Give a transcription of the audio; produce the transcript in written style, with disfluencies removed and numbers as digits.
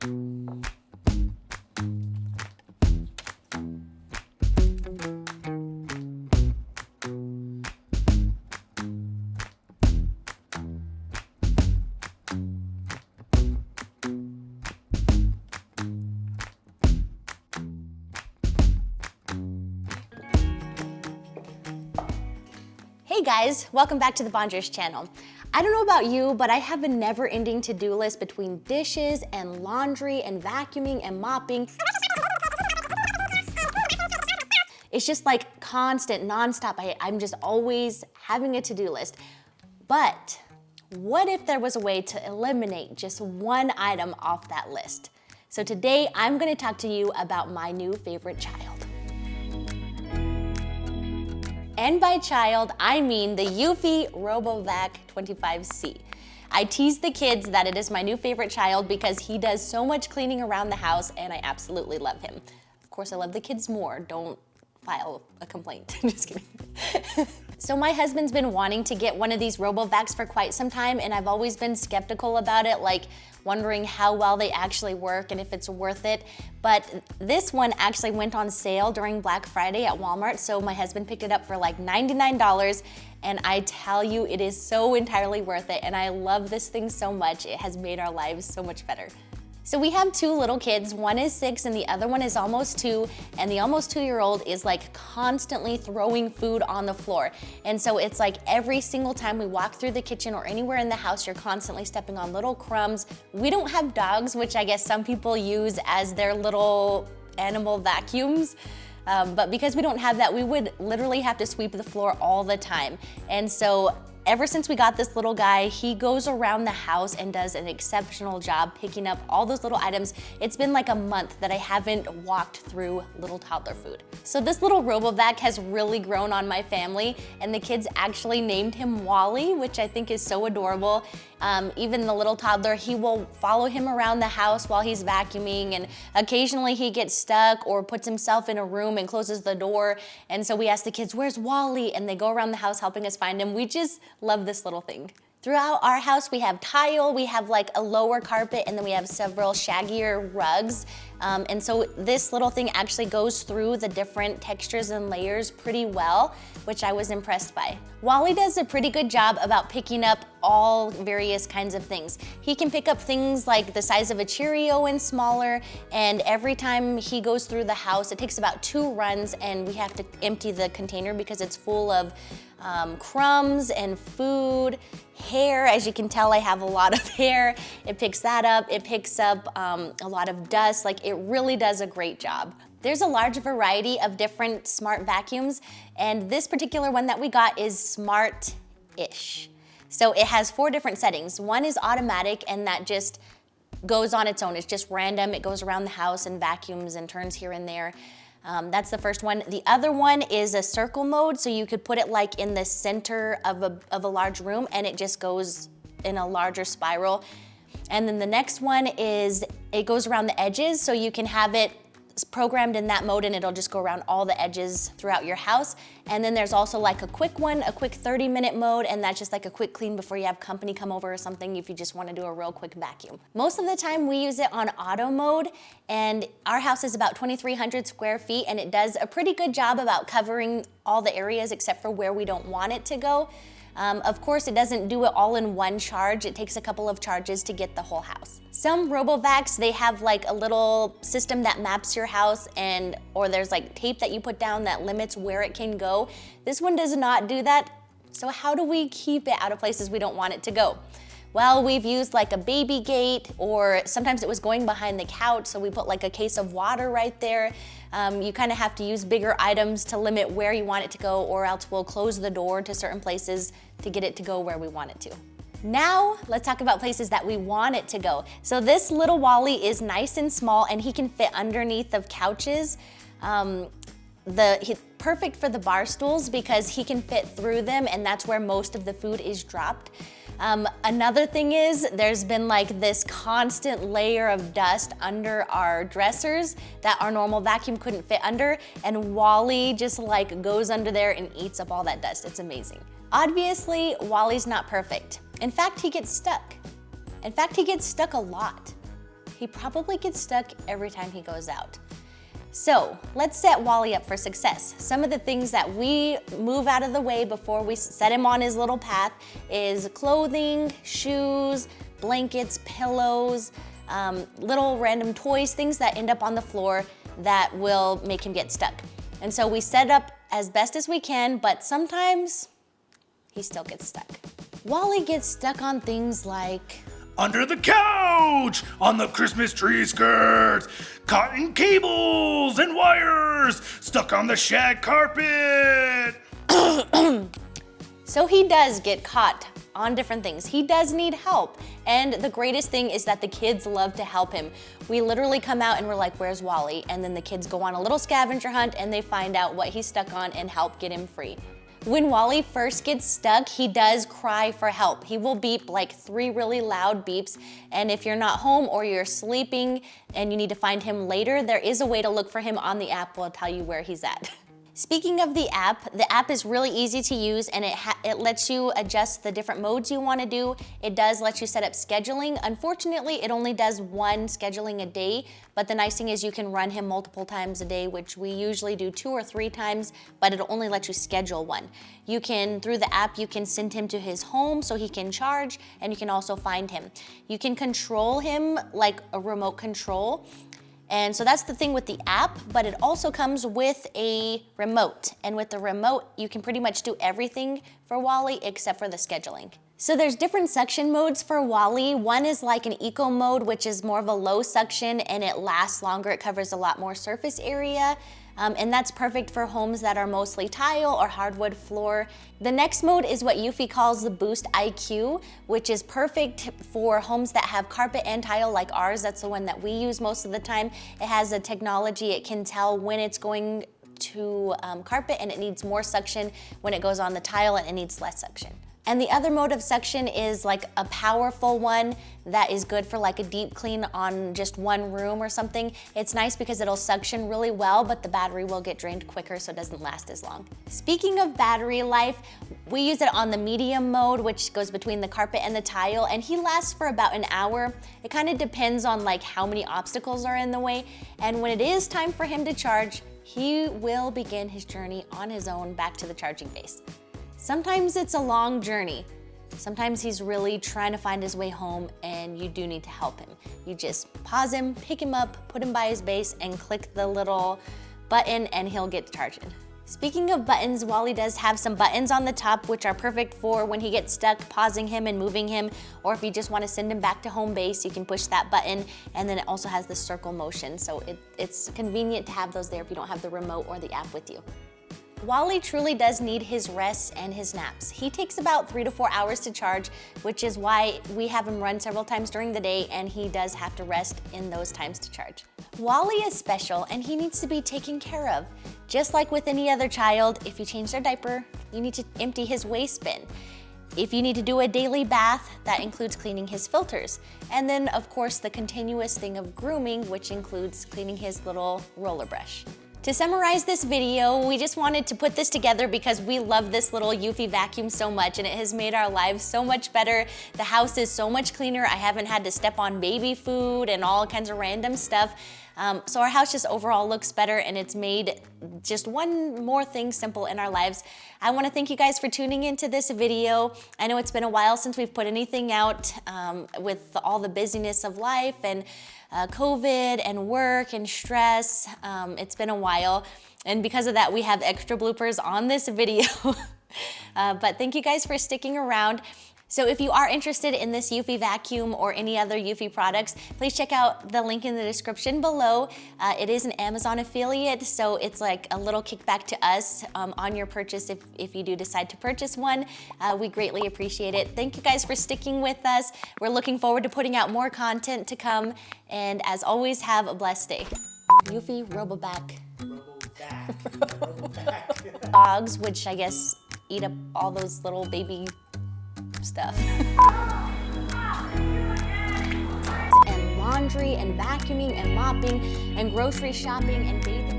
Hey guys, welcome back to the Bongers channel. I don't know about you, but I have a never-ending to-do list between dishes and laundry and vacuuming and mopping. It's just like constant, nonstop. I'm just always having a to-do list. But what if there was a way to eliminate just one item off that list? So today I'm gonna talk to you about my new favorite child. And by child, I mean the Eufy Robovac 25C. I tease the kids that it is my new favorite child because he does so much cleaning around the house and I absolutely love him. Of course, I love the kids more. Don't file a complaint. Just kidding. So my husband's been wanting to get one of these Robovacs for quite some time, and I've always been skeptical about it, like wondering how well they actually work and if it's worth it. But this one actually went on sale during Black Friday at Walmart, so my husband picked it up for like $99, and I tell you, it is so entirely worth it, and I love this thing so much. It has made our lives so much better. So we have two little kids, one is 6 and the other one is almost 2, and the almost 2-year-old is like constantly throwing food on the floor. And so it's like every single time we walk through the kitchen or anywhere in the house, you're constantly stepping on little crumbs. We don't have dogs, which I guess some people use as their little animal vacuums. But because we don't have that, we would literally have to sweep the floor all the time. And so ever since we got this little guy, he goes around the house and does an exceptional job picking up all those little items. It's been like a month that I haven't walked through little toddler food. So this little Robovac has really grown on my family, and the kids actually named him Wally, which I think is so adorable. Even the little toddler, he will follow him around the house while he's vacuuming, and occasionally he gets stuck or puts himself in a room and closes the door. And so we ask the kids, "Where's Wally?" And they go around the house helping us find him. We just love this little thing. Throughout our house, we have tile, we have like a lower carpet, and then we have several shaggier rugs. And so this little thing actually goes through the different textures and layers pretty well, which I was impressed by. Wally does a pretty good job about picking up all various kinds of things. He can pick up things like the size of a Cheerio and smaller, and every time he goes through the house, it takes about 2 runs, and we have to empty the container because it's full of crumbs and food, hair. As you can tell, I have a lot of hair. It picks that up. It picks up a lot of dust. Like, it really does a great job. There's a large variety of different smart vacuums, and this particular one that we got is smart-ish. So it has 4 different settings. One is automatic, and that just goes on its own. It's just random. It goes around the house and vacuums and turns here and there. That's the first one. The other one is a circle mode, so you could put it like in the center of a large room, and it just goes in a larger spiral. And then the next one is, it goes around the edges, so you can have it programmed in that mode and it'll just go around all the edges throughout your house. And then there's also like a quick one, a quick 30-minute mode, and that's just like a quick clean before you have company come over or something, if you just want to do a real quick vacuum. Most of the time we use it on auto mode, and our house is about 2,300 square feet, and it does a pretty good job about covering all the areas except for where we don't want it to go. Of course, it doesn't do it all in one charge. It takes a couple of charges to get the whole house. Some Robovacs, they have like a little system that maps your house, or there's like tape that you put down that limits where it can go. This one does not do that. So how do we keep it out of places we don't want it to go? Well, we've used like a baby gate, or sometimes it was going behind the couch, so we put like a case of water right there. You kind of have to use bigger items to limit where you want it to go, or else we'll close the door to certain places to get it to go where we want it to. Now, let's talk about places that we want it to go. So this little Wally is nice and small, and he can fit underneath of couches. He's perfect for the bar stools because he can fit through them, and that's where most of the food is dropped. Another thing is, there's been like this constant layer of dust under our dressers that our normal vacuum couldn't fit under, and Wally just like goes under there and eats up all that dust. It's amazing. Obviously, Wally's not perfect. In fact, he gets stuck. In fact, he gets stuck a lot. he probably gets stuck every time he goes out. So let's set Wally up for success. Some of the things that we move out of the way before we set him on his little path is clothing, shoes, blankets, pillows, little random toys, things that end up on the floor that will make him get stuck. And so we set up as best as we can, but sometimes he still gets stuck. Wally gets stuck on things like under the couch, on the Christmas tree skirts, caught in cables and wires, stuck on the shag carpet. So he does get caught on different things. He does need help. And the greatest thing is that the kids love to help him. We literally come out and we're like, where's Wally? And then the kids go on a little scavenger hunt and they find out what he's stuck on and help get him free. When Wally first gets stuck, he does cry for help. He will beep like 3 really loud beeps. And if you're not home or you're sleeping and you need to find him later, there is a way to look for him on the app. We'll tell you where he's at. Speaking of the app is really easy to use and it lets you adjust the different modes you want to do. It does let you set up scheduling. Unfortunately, it only does 1 scheduling a day, but the nice thing is you can run him multiple times a day, which we usually do 2 or 3 times, but it'll only let you schedule 1. You can, through the app, you can send him to his home so he can charge, and you can also find him. You can control him like a remote control. And so that's the thing with the app, but it also comes with a remote. And with the remote, you can pretty much do everything for Wally except for the scheduling. So there's different suction modes for Wally. One is like an eco mode, which is more of a low suction and it lasts longer. It covers a lot more surface area. And that's perfect for homes that are mostly tile or hardwood floor. The next mode is what Eufy calls the Boost IQ, which is perfect for homes that have carpet and tile like ours. That's the one that we use most of the time. It has a technology, it can tell when it's going to carpet and it needs more suction, when it goes on the tile and it needs less suction. And the other mode of suction is like a powerful one that is good for like a deep clean on just 1 room or something. It's nice because it'll suction really well, but the battery will get drained quicker so it doesn't last as long. Speaking of battery life, we use it on the medium mode, which goes between the carpet and the tile, and he lasts for about an hour. It kind of depends on like how many obstacles are in the way. And when it is time for him to charge, he will begin his journey on his own back to the charging base. Sometimes it's a long journey. Sometimes he's really trying to find his way home and you do need to help him. You just pause him, pick him up, put him by his base and click the little button and he'll get charging. Speaking of buttons, Wally does have some buttons on the top which are perfect for when he gets stuck, pausing him and moving him, or if you just want to send him back to home base, you can push that button, and then it also has the circle motion, so it's convenient to have those there if you don't have the remote or the app with you. Wally truly does need his rests and his naps. He takes about 3 to 4 hours to charge, which is why we have him run several times during the day and he does have to rest in those times to charge. Wally is special and he needs to be taken care of. Just like with any other child, if you change their diaper, you need to empty his waste bin. If you need to do a daily bath, that includes cleaning his filters. And then of course the continuous thing of grooming, which includes cleaning his little roller brush. To summarize this video, we just wanted to put this together because we love this little Eufy vacuum so much and it has made our lives so much better. The house is so much cleaner. I haven't had to step on baby food and all kinds of random stuff. So our house just overall looks better and it's made just one more thing simple in our lives. I want to thank you guys for tuning into this video. I know it's been a while since we've put anything out with all the busyness of life and COVID and work and stress. It's been a while. And because of that, we have extra bloopers on this video. But thank you guys for sticking around. So if you are interested in this Eufy vacuum or any other Eufy products, please check out the link in the description below. It is an Amazon affiliate, so it's like a little kickback to us on your purchase if you do decide to purchase one. We greatly appreciate it. Thank you guys for sticking with us. We're looking forward to putting out more content to come. And as always, have a blessed day. Eufy Robovac. Dogs, which I guess eat up all those little baby stuff. And laundry and vacuuming and mopping and grocery shopping and bathing.